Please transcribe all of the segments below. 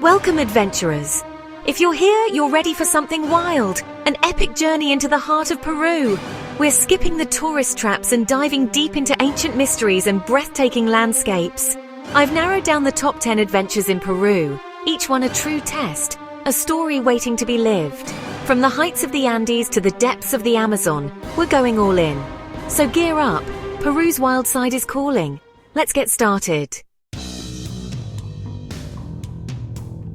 Welcome, adventurers! If you're here, you're ready for something wild, an epic journey into the heart of Peru. We're skipping the tourist traps and diving deep into ancient mysteries and breathtaking landscapes. I've narrowed down the top 10 adventures in Peru, each one a true test, a story waiting to be lived. From the heights of the Andes to the depths of the Amazon, we're going all in. So gear up, Peru's wild side is calling. Let's get started.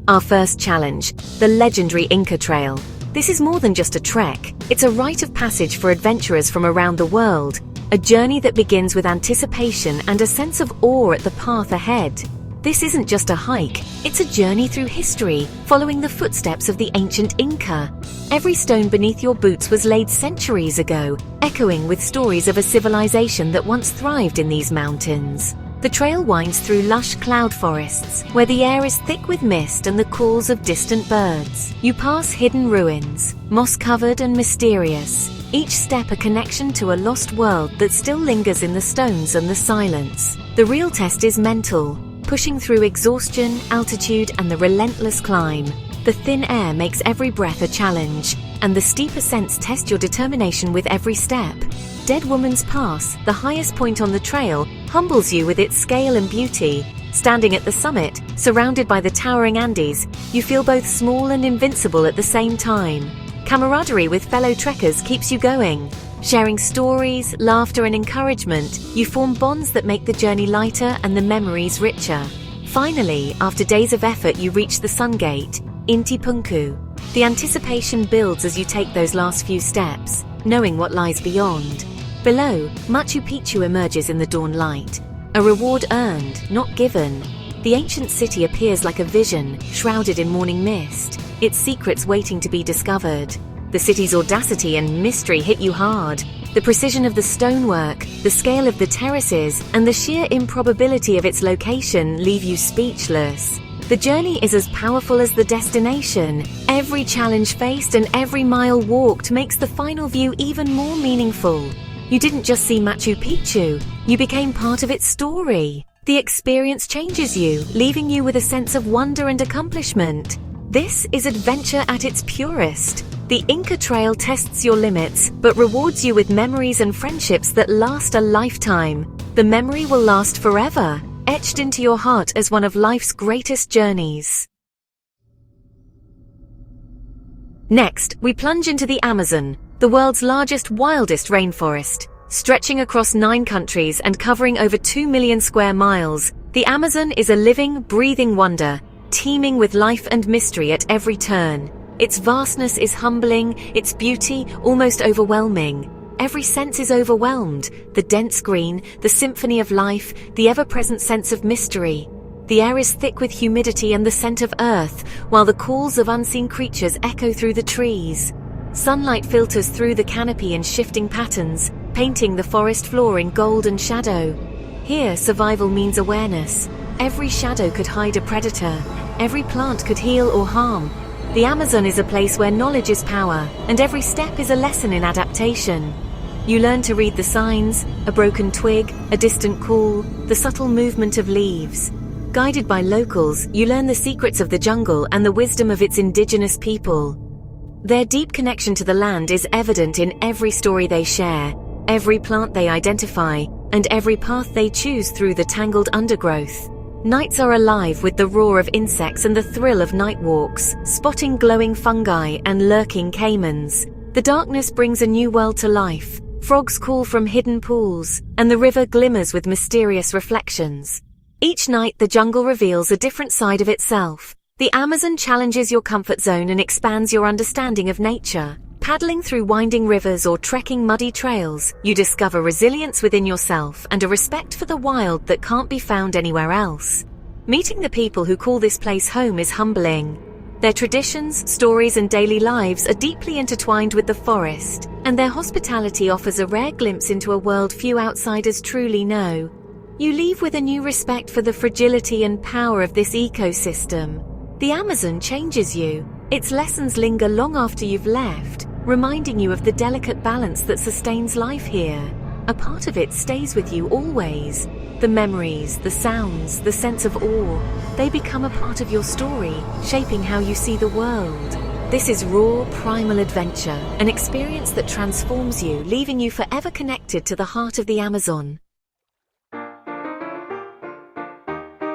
Our first challenge, the legendary Inca Trail. This is more than just a trek. It's a rite of passage for adventurers from around the world, a journey that begins with anticipation and a sense of awe at the path ahead. This isn't just a hike, it's a journey through history, following the footsteps of the ancient Inca. Every stone beneath your boots was laid centuries ago, echoing with stories of a civilization that once thrived in these mountains. The trail winds through lush cloud forests, where the air is thick with mist and the calls of distant birds. You pass hidden ruins, moss-covered and mysterious, each step a connection to a lost world that still lingers in the stones and the silence. The real test is mental, pushing through exhaustion, altitude, and the relentless climb. The thin air makes every breath a challenge, and the steep ascents test your determination with every step. Dead Woman's Pass, the highest point on the trail, humbles you with its scale and beauty. Standing at the summit, surrounded by the towering Andes, you feel both small and invincible at the same time. Camaraderie with fellow trekkers keeps you going. Sharing stories, laughter, and encouragement, you form bonds that make the journey lighter and the memories richer. Finally, after days of effort, you reach the Sun Gate, Inti Punku. The anticipation builds as you take those last few steps, knowing what lies beyond. Below, Machu Picchu emerges in the dawn light. A reward earned, not given. The ancient city appears like a vision, shrouded in morning mist, its secrets waiting to be discovered. The city's audacity and mystery hit you hard. The precision of the stonework, the scale of the terraces, and the sheer improbability of its location leave you speechless. The journey is as powerful as the destination. Every challenge faced and every mile walked makes the final view even more meaningful. You didn't just see Machu Picchu, you became part of its story. The experience changes you, leaving you with a sense of wonder and accomplishment. This is adventure at its purest. The Inca Trail tests your limits, but rewards you with memories and friendships that last a lifetime. The memory will last forever, etched into your heart as one of life's greatest journeys. Next, we plunge into the Amazon, the world's largest, wildest rainforest. Stretching across 9 countries and covering over 2 million square miles, the Amazon is a living, breathing wonder, teeming with life and mystery at every turn. Its vastness is humbling, its beauty almost overwhelming. Every sense is overwhelmed, the dense green, the symphony of life, the ever-present sense of mystery. The air is thick with humidity and the scent of earth, while the calls of unseen creatures echo through the trees. Sunlight filters through the canopy in shifting patterns, painting the forest floor in gold and shadow. Here, survival means awareness. Every shadow could hide a predator. Every plant could heal or harm. The Amazon is a place where knowledge is power, and every step is a lesson in adaptation. You learn to read the signs, a broken twig, a distant call, the subtle movement of leaves. Guided by locals, you learn the secrets of the jungle and the wisdom of its indigenous people. Their deep connection to the land is evident in every story they share, every plant they identify, and every path they choose through the tangled undergrowth. Nights are alive with the roar of insects and the thrill of night walks, spotting glowing fungi and lurking caimans. The darkness brings a new world to life. Frogs call from hidden pools, and the river glimmers with mysterious reflections. Each night, the jungle reveals a different side of itself. The Amazon challenges your comfort zone and expands your understanding of nature. Paddling through winding rivers or trekking muddy trails, you discover resilience within yourself and a respect for the wild that can't be found anywhere else. Meeting the people who call this place home is humbling. Their traditions, stories, and daily lives are deeply intertwined with the forest, and their hospitality offers a rare glimpse into a world few outsiders truly know. You leave with a new respect for the fragility and power of this ecosystem. The Amazon changes you. Its lessons linger long after you've left, reminding you of the delicate balance that sustains life here. A part of it stays with you always, The memories, the sounds, the sense of awe, they become a part of your story, shaping how you see the world. This is raw, primal adventure, an experience that transforms you, leaving you forever connected to the heart of the Amazon.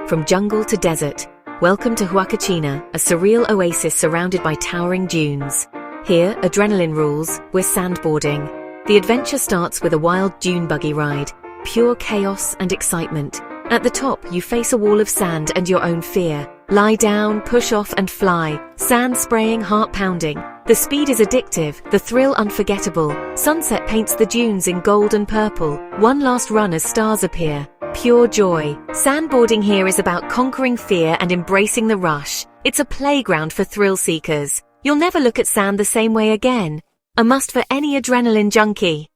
From jungle to desert, welcome to Huacachina, a surreal oasis surrounded by towering dunes. Here, adrenaline rules, we're sandboarding. The adventure starts with a wild dune buggy ride, pure chaos and excitement. At the top, you face a wall of sand and your own fear. Lie down, push off and fly, sand spraying, heart pounding. The speed is addictive, the thrill unforgettable. Sunset paints the dunes in gold and purple. One last run as stars appear. Pure joy. Sandboarding here is about conquering fear and embracing the rush. It's a playground for thrill seekers. You'll never look at sand the same way again. A must for any adrenaline junkie.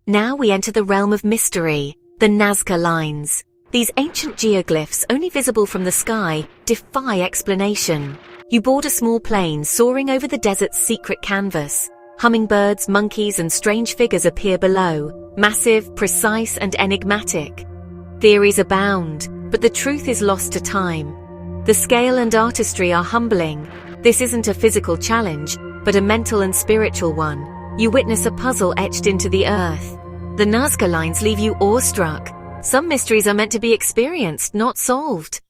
Now we enter the realm of mystery, the Nazca Lines. These ancient geoglyphs, only visible from the sky, defy explanation. You board a small plane soaring over the desert's secret canvas. Hummingbirds, monkeys, and strange figures appear below, massive, precise, and enigmatic. Theories abound, but the truth is lost to time. The scale and artistry are humbling. This isn't a physical challenge, but a mental and spiritual one. You witness a puzzle etched into the earth. The Nazca Lines leave you awestruck. Some mysteries are meant to be experienced, not solved.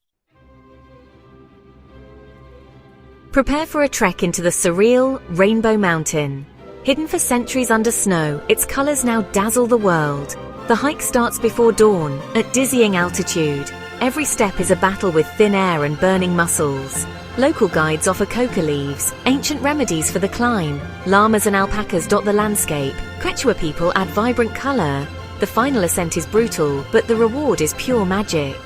Prepare for a trek into the surreal Rainbow Mountain. Hidden for centuries under snow, its colors now dazzle the world. The hike starts before dawn, at dizzying altitude. Every step is a battle with thin air and burning muscles. Local guides offer coca leaves, ancient remedies for the climb. Llamas and alpacas dot the landscape. Quechua people add vibrant color. The final ascent is brutal, but the reward is pure magic.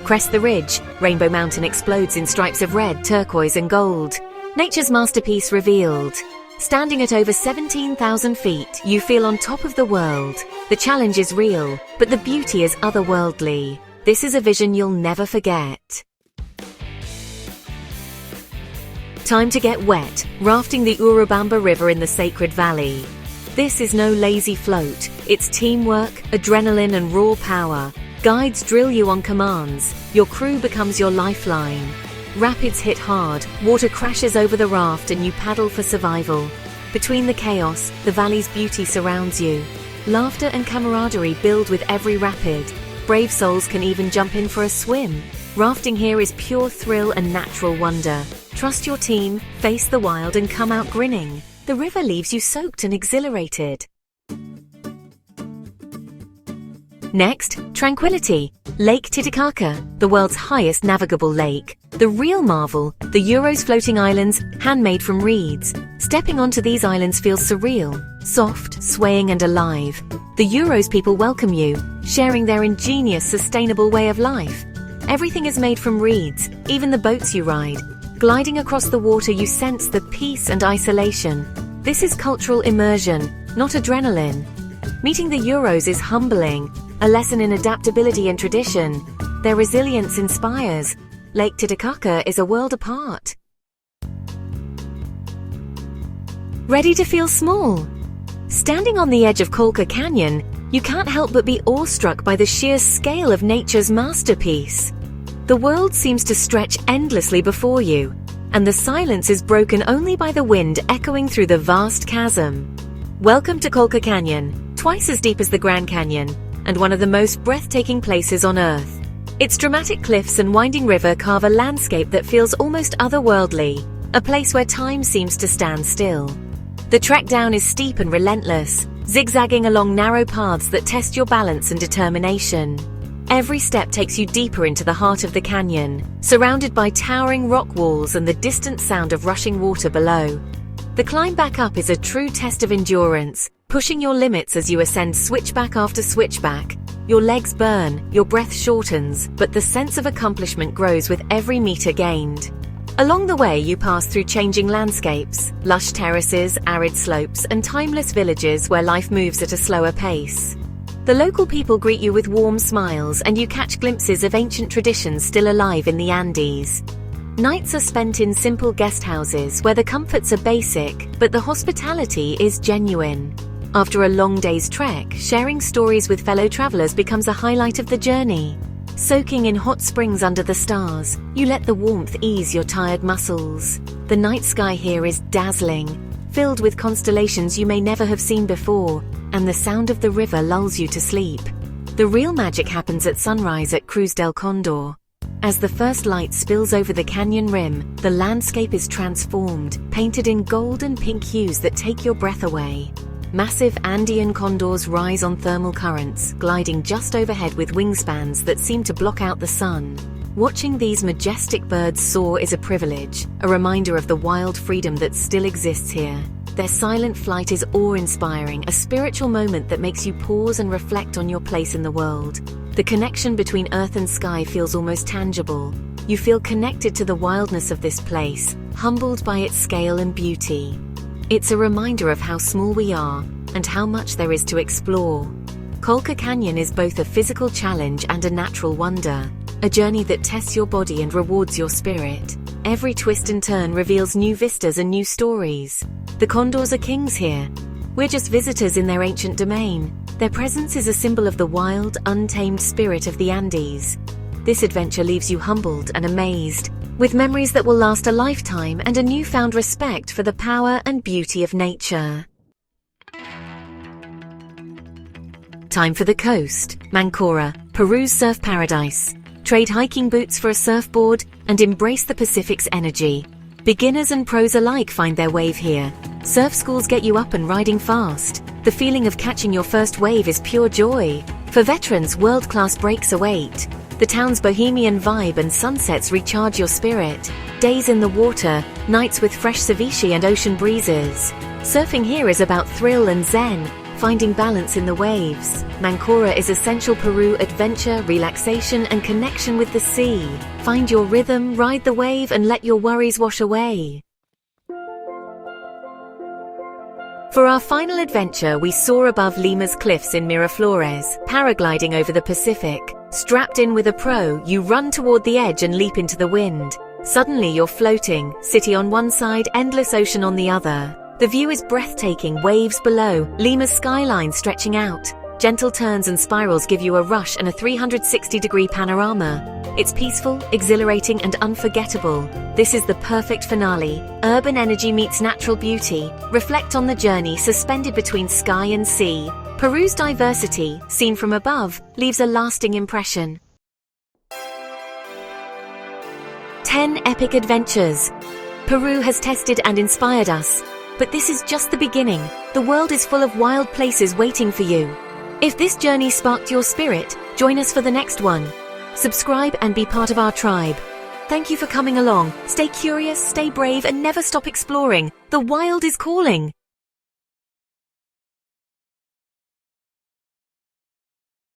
Crest the ridge. Rainbow Mountain explodes in stripes of red, turquoise, and gold. Nature's masterpiece revealed. Standing at over 17,000 feet, you feel on top of the world. The challenge is real, but the beauty is otherworldly. This is a vision you'll never forget. Time to get wet, rafting the Urubamba River in the Sacred Valley. This is no lazy float. It's teamwork, adrenaline, and raw power. Guides drill you on commands. Your crew becomes your lifeline. Rapids hit hard, water crashes over the raft, and you paddle for survival. Between the chaos, the valley's beauty surrounds you. Laughter and camaraderie build with every rapid. Brave souls can even jump in for a swim. Rafting here is pure thrill and natural wonder. Trust your team, face the wild, and come out grinning. The river leaves you soaked and exhilarated. Next, tranquility. Lake Titicaca, the world's highest navigable lake. The real marvel, the Uro's floating islands, handmade from reeds. Stepping onto these islands feels surreal, soft, swaying, and alive. The Uro's people welcome you, sharing their ingenious, sustainable way of life. Everything is made from reeds, even the boats you ride. Gliding across the water, you sense the peace and isolation. This is cultural immersion, not adrenaline. Meeting the Uros is humbling, a lesson in adaptability and tradition. Their resilience inspires. Lake Titicaca is a world apart. Ready to feel small? Standing on the edge of Colca Canyon, you can't help but be awestruck by the sheer scale of nature's masterpiece. The world seems to stretch endlessly before you, and the silence is broken only by the wind echoing through the vast chasm. Welcome to Colca Canyon, twice as deep as the Grand Canyon, and one of the most breathtaking places on Earth. Its dramatic cliffs and winding river carve a landscape that feels almost otherworldly, a place where time seems to stand still. The trek down is steep and relentless, zigzagging along narrow paths that test your balance and determination. Every step takes you deeper into the heart of the canyon, surrounded by towering rock walls and the distant sound of rushing water below. The climb back up is a true test of endurance, pushing your limits as you ascend switchback after switchback. Your legs burn, your breath shortens, but the sense of accomplishment grows with every meter gained. Along the way, you pass through changing landscapes, lush terraces, arid slopes, and timeless villages where life moves at a slower pace. The local people greet you with warm smiles, and you catch glimpses of ancient traditions still alive in the Andes. Nights are spent in simple guest houses where the comforts are basic, but the hospitality is genuine. After a long day's trek, sharing stories with fellow travelers becomes a highlight of the journey. Soaking in hot springs under the stars, you let the warmth ease your tired muscles. The night sky here is dazzling, filled with constellations you may never have seen before, and the sound of the river lulls you to sleep. The real magic happens at sunrise at Cruz del Condor. As the first light spills over the canyon rim, the landscape is transformed, painted in gold and pink hues that take your breath away. Massive Andean condors rise on thermal currents, gliding just overhead with wingspans that seem to block out the sun. Watching these majestic birds soar is a privilege, a reminder of the wild freedom that still exists here. Their silent flight is awe-inspiring, a spiritual moment that makes you pause and reflect on your place in the world. The connection between earth and sky feels almost tangible. You feel connected to the wildness of this place, humbled by its scale and beauty. It's a reminder of how small we are and how much there is to explore. Colca Canyon is both a physical challenge and a natural wonder, a journey that tests your body and rewards your spirit. Every twist and turn reveals new vistas and new stories. The condors are kings here. We're just visitors in their ancient domain. Their presence is a symbol of the wild, untamed spirit of the Andes. This adventure leaves you humbled and amazed, with memories that will last a lifetime and a newfound respect for the power and beauty of nature. Time for the coast, Mancora, Peru's surf paradise. Trade hiking boots for a surfboard and embrace the Pacific's energy. Beginners and pros alike find their wave here. Surf schools get you up and riding fast. The feeling of catching your first wave is pure joy. For veterans, world-class breaks await. The town's bohemian vibe and sunsets recharge your spirit. Days in the water, nights with fresh ceviche and ocean breezes. Surfing here is about thrill and zen, finding balance in the waves. Mancora is essential Peru adventure, relaxation, and connection with the sea. Find your rhythm, ride the wave, and let your worries wash away. For our final adventure, we soar above Lima's cliffs in Miraflores, paragliding over the Pacific. Strapped in with a pro, you run toward the edge and leap into the wind. Suddenly you're floating, city on one side, endless ocean on the other. The view is breathtaking, waves below, Lima's skyline stretching out. Gentle turns and spirals give you a rush and a 360-degree panorama. It's peaceful, exhilarating, and unforgettable. This is the perfect finale. Urban energy meets natural beauty. Reflect on the journey suspended between sky and sea. Peru's diversity, seen from above, leaves a lasting impression. 10 epic adventures. Peru has tested and inspired us. But this is just the beginning. The world is full of wild places waiting for you. If this journey sparked your spirit, join us for the next one. Subscribe and be part of our tribe. Thank you for coming along. Stay curious, stay brave, and never stop exploring. The wild is calling.